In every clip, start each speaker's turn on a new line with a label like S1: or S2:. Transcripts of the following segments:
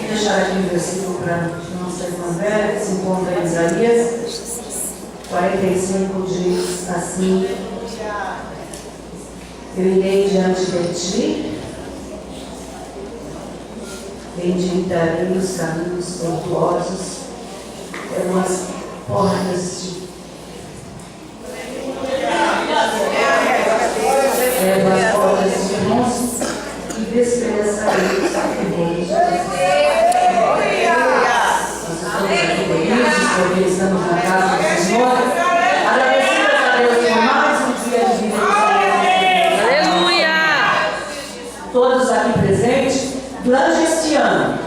S1: deixar aqui um versículo para não ser tão velho, que se encontra em Isaías 45, diz assim: eu irei diante de ti, endireitarei os caminhos tortuosos, pelas portas de as portas de bronze e despedaçarei os sacrifícios. Nós estamos aqui felizes porque estamos na casa do Senhor, agradecidos a Deus por mais um dia de vida.
S2: Aleluia!
S1: Todos aqui presentes, durante este ano,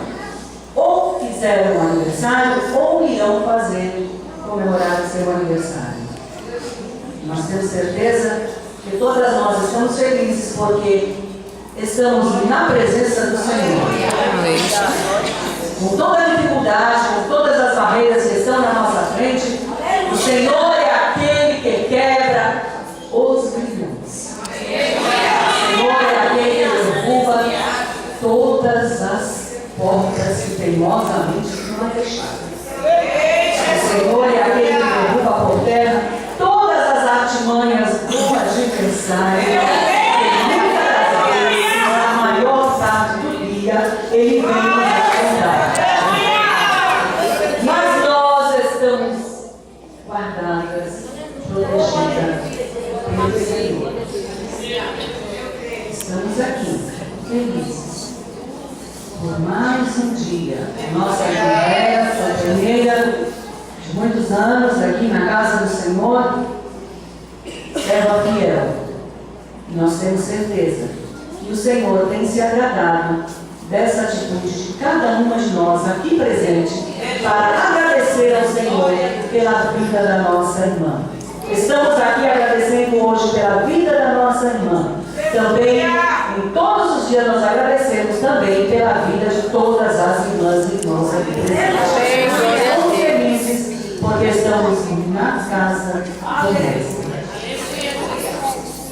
S1: ou fizeram um aniversário ou irão comemorar o seu aniversário. Nós temos certeza que todas nós estamos felizes porque estamos na presença do Senhor. Com toda a dificuldade, com todas as barreiras que estão na nossa frente, o Senhor é aquele que quebra os grilhões. O Senhor é aquele que derruba todas as portas que teimosamente foram fechadas. O Senhor é aquele que derruba por terra todas as artimanhas do adversário. A maior parte do dia ele vem nos ajudar. Mas nós estamos guardadas, protegidas pelo Senhor. Estamos aqui, felizes, por mais um dia. Nossa conversa, a primeira de muitos anos aqui na casa do Senhor, serva fiel. E nós temos certeza que o Senhor tem se agradado dessa atitude de cada uma de nós aqui presente para agradecer ao Senhor pela vida da nossa irmã. Estamos aqui agradecendo hoje pela vida da nossa irmã. Também, em todos os dias, nós agradecemos também pela vida de todas as irmãs e irmãos aqui presentes. Estamos felizes porque estamos na casa do Mestre.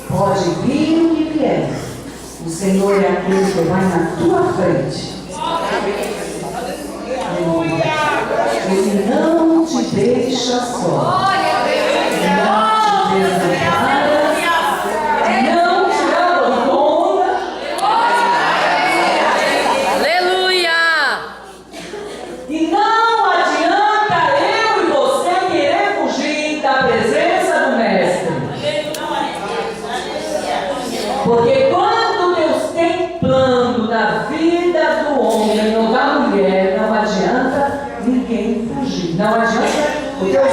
S1: Pode vir o que vier, o Senhor é aquele que vai na tua frente. Ele não te deixa só. Não te desampara. Não te abandona.
S2: Aleluia!
S1: E não adianta eu e você querer fugir da presença do Mestre. Porque quando Deus tem plano na vida do homem ou da mulher, não adianta ninguém fugir. Não adianta o teu